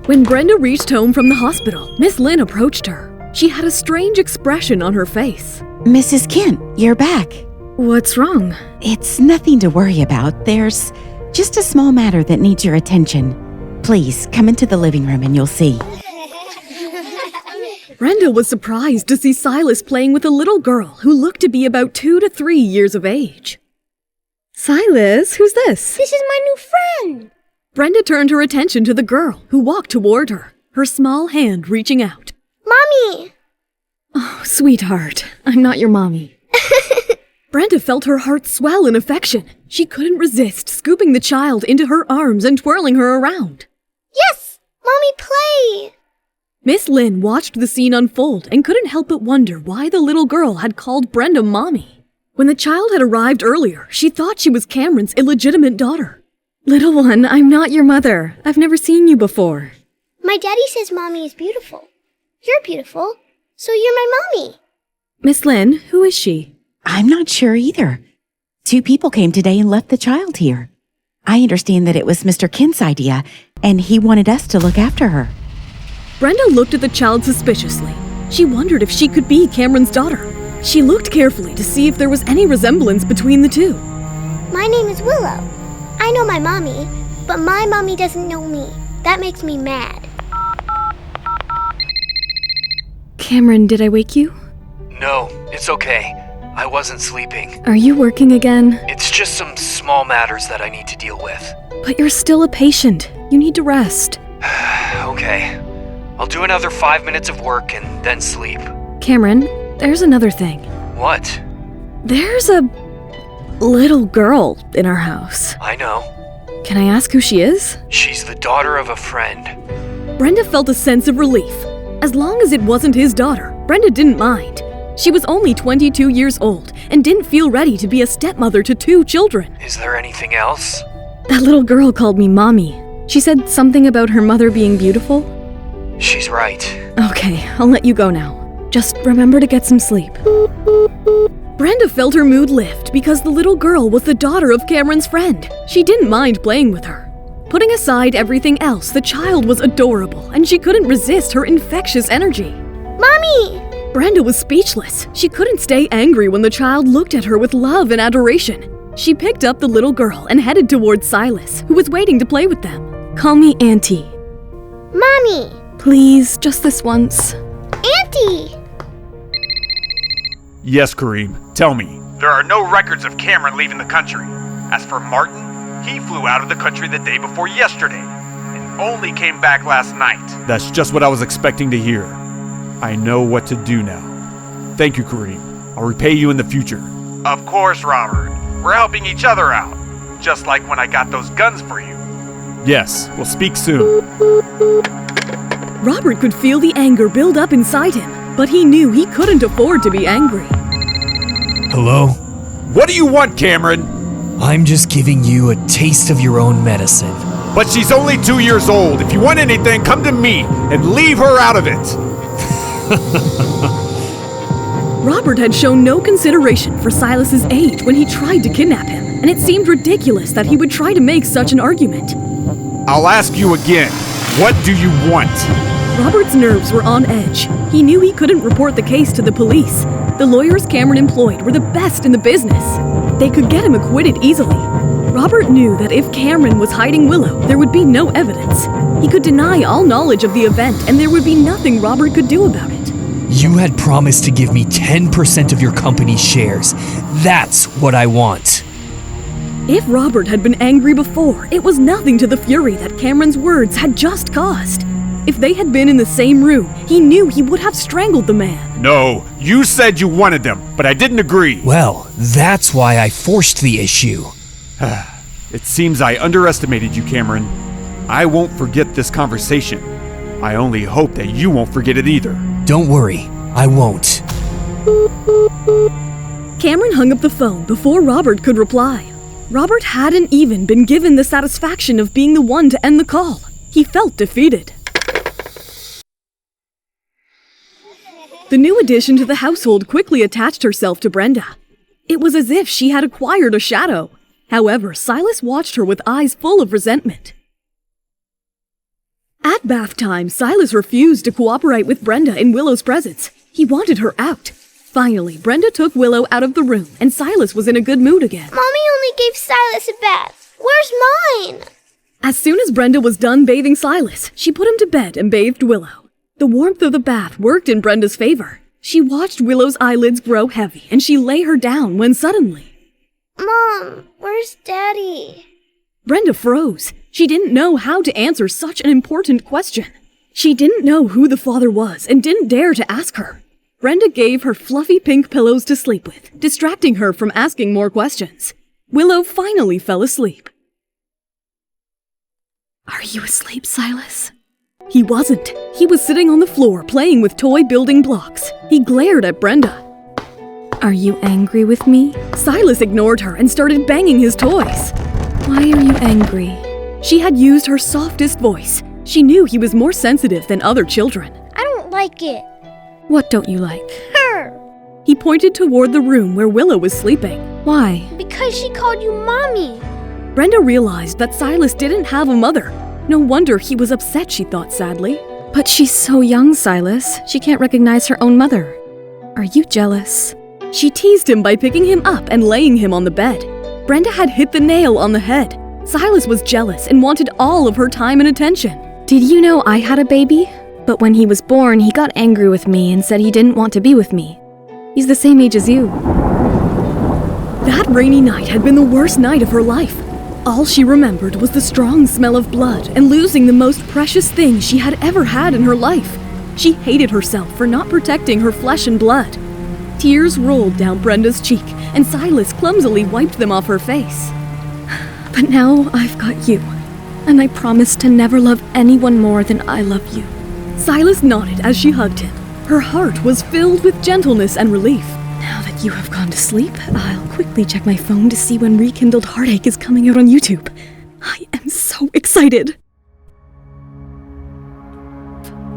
When Brenda reached home from the hospital, Miss Lynn approached her. She had a strange expression on her face. Mrs. Kent, you're back. What's wrong? It's nothing to worry about. There's just a small matter that needs your attention. Please, come into the living room and you'll see. Brenda was surprised to see Silas playing with a little girl who looked to be about 2 to 3 years of age. Silas, who's this? This is my new friend. Brenda turned her attention to the girl who walked toward her, her small hand reaching out. Mommy! Oh, sweetheart, I'm not your mommy. Brenda felt her heart swell in affection. She couldn't resist scooping the child into her arms and twirling her around. Yes! Mommy, play! Miss Lynn watched the scene unfold and couldn't help but wonder why the little girl had called Brenda Mommy. When the child had arrived earlier, she thought she was Cameron's illegitimate daughter. Little one, I'm not your mother. I've never seen you before. My daddy says Mommy is beautiful. You're beautiful, so you're my mommy. Miss Lynn, who is she? I'm not sure either. 2 people came today and left the child here. I understand that it was Mr. Kent's idea, and he wanted us to look after her. Brenda looked at the child suspiciously. She wondered if she could be Cameron's daughter. She looked carefully to see if there was any resemblance between the two. My name is Willow. I know my mommy, but my mommy doesn't know me. That makes me mad. Cameron, did I wake you? No, it's okay. I wasn't sleeping. Are you working again? It's just some small matters that I need to deal with. But you're still a patient. You need to rest. Okay. I'll do another 5 minutes of work and then sleep. Cameron, there's another thing. What? There's a little girl in our house. I know. Can I ask who she is? She's the daughter of a friend. Brenda felt a sense of relief. As long as it wasn't his daughter, Brenda didn't mind. She was only 22 years old and didn't feel ready to be a stepmother to 2 children. Is there anything else? That little girl called me Mommy. She said something about her mother being beautiful. She's right. Okay, I'll let you go now. Just remember to get some sleep. Brenda felt her mood lift because the little girl was the daughter of Cameron's friend. She didn't mind playing with her. Putting aside everything else, the child was adorable and she couldn't resist her infectious energy. Mommy! Brenda was speechless. She couldn't stay angry when the child looked at her with love and adoration. She picked up the little girl and headed towards Silas, who was waiting to play with them. Call me Auntie. Mommy! Please, just this once. Auntie! Yes, Kareem. Tell me. There are no records of Cameron leaving the country. As for Martin, he flew out of the country the day before yesterday and only came back last night. That's just what I was expecting to hear. I know what to do now. Thank you, Kareem. I'll repay you in the future. Of course, Robert. We're helping each other out. Just like when I got those guns for you. Yes, we'll speak soon. Robert could feel the anger build up inside him, but he knew he couldn't afford to be angry. Hello? What do you want, Cameron? I'm just giving you a taste of your own medicine. But she's only 2 years old. If you want anything, come to me and leave her out of it. Robert had shown no consideration for Silas's age when he tried to kidnap him, and it seemed ridiculous that he would try to make such an argument. I'll ask you again. What do you want? Robert's nerves were on edge. He knew he couldn't report the case to the police. The lawyers Cameron employed were the best in the business. They could get him acquitted easily. Robert knew that if Cameron was hiding Willow, there would be no evidence. He could deny all knowledge of the event, and there would be nothing Robert could do about it. You had promised to give me 10% of your company's shares. That's what I want. If Robert had been angry before, it was nothing to the fury that Cameron's words had just caused. If they had been in the same room, he knew he would have strangled the man. No, you said you wanted them, but I didn't agree. Well, that's why I forced the issue. It seems I underestimated you, Cameron. I won't forget this conversation. I only hope that you won't forget it either. Don't worry, I won't. Cameron hung up the phone before Robert could reply. Robert hadn't even been given the satisfaction of being the one to end the call. He felt defeated. The new addition to the household quickly attached herself to Brenda. It was as if she had acquired a shadow. However, Silas watched her with eyes full of resentment. At bath time, Silas refused to cooperate with Brenda in Willow's presence. He wanted her out. Finally, Brenda took Willow out of the room, and Silas was in a good mood again. Mommy only gave Silas a bath. Where's mine? As soon as Brenda was done bathing Silas, she put him to bed and bathed Willow. The warmth of the bath worked in Brenda's favor. She watched Willow's eyelids grow heavy, and she lay her down when suddenly... Mom, where's Daddy? Brenda froze. She didn't know how to answer such an important question. She didn't know who the father was and didn't dare to ask her. Brenda gave her fluffy pink pillows to sleep with, distracting her from asking more questions. Willow finally fell asleep. Are you asleep, Silas? He wasn't. He was sitting on the floor playing with toy building blocks. He glared at Brenda. Are you angry with me? Silas ignored her and started banging his toys. Why are you angry? She had used her softest voice. She knew he was more sensitive than other children. I don't like it. What don't you like? Her. He pointed toward the room where Willow was sleeping. Why? Because she called you Mommy. Brenda realized that Silas didn't have a mother. No wonder he was upset, she thought sadly. But she's so young, Silas. She can't recognize her own mother. Are you jealous? She teased him by picking him up and laying him on the bed. Brenda had hit the nail on the head. Silas was jealous and wanted all of her time and attention. Did you know I had a baby? But when he was born, he got angry with me and said he didn't want to be with me. He's the same age as you. That rainy night had been the worst night of her life. All she remembered was the strong smell of blood and losing the most precious thing she had ever had in her life. She hated herself for not protecting her flesh and blood. Tears rolled down Brenda's cheek, and Silas clumsily wiped them off her face. But now I've got you, and I promise to never love anyone more than I love you. Silas nodded as she hugged him. Her heart was filled with gentleness and relief. Now that you have gone to sleep, I'll quickly check my phone to see when Rekindled Heartache is coming out on YouTube. I am so excited!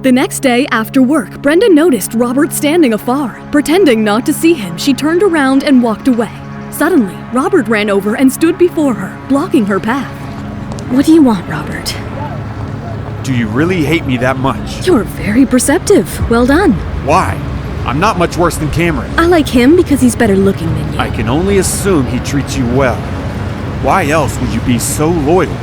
The next day after work, Brenda noticed Robert standing afar. Pretending not to see him, she turned around and walked away. Suddenly, Robert ran over and stood before her, blocking her path. What do you want, Robert? Do you really hate me that much? You're very perceptive. Well done. Why? I'm not much worse than Cameron. I like him because he's better looking than you. I can only assume he treats you well. Why else would you be so loyal?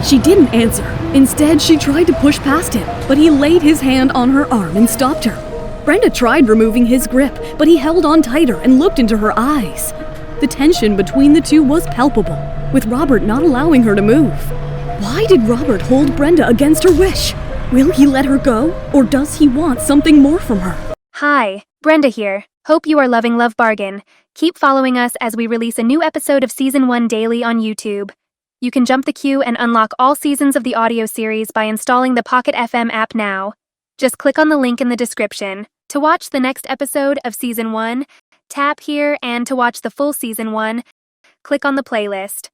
She didn't answer. Instead, she tried to push past him, but he laid his hand on her arm and stopped her. Brenda tried removing his grip, but he held on tighter and looked into her eyes. The tension between the two was palpable, with Robert not allowing her to move. Why did Robert hold Brenda against her wish? Will he let her go, or does he want something more from her? Hi, Brenda here. Hope you are loving Love Bargain. Keep following us as we release a new episode of Season 1 daily on YouTube. You can jump the queue and unlock all seasons of the audio series by installing the Pocket FM app now. Just click on the link in the description. To watch the next episode of Season 1, tap here, and to watch the full Season 1, click on the playlist.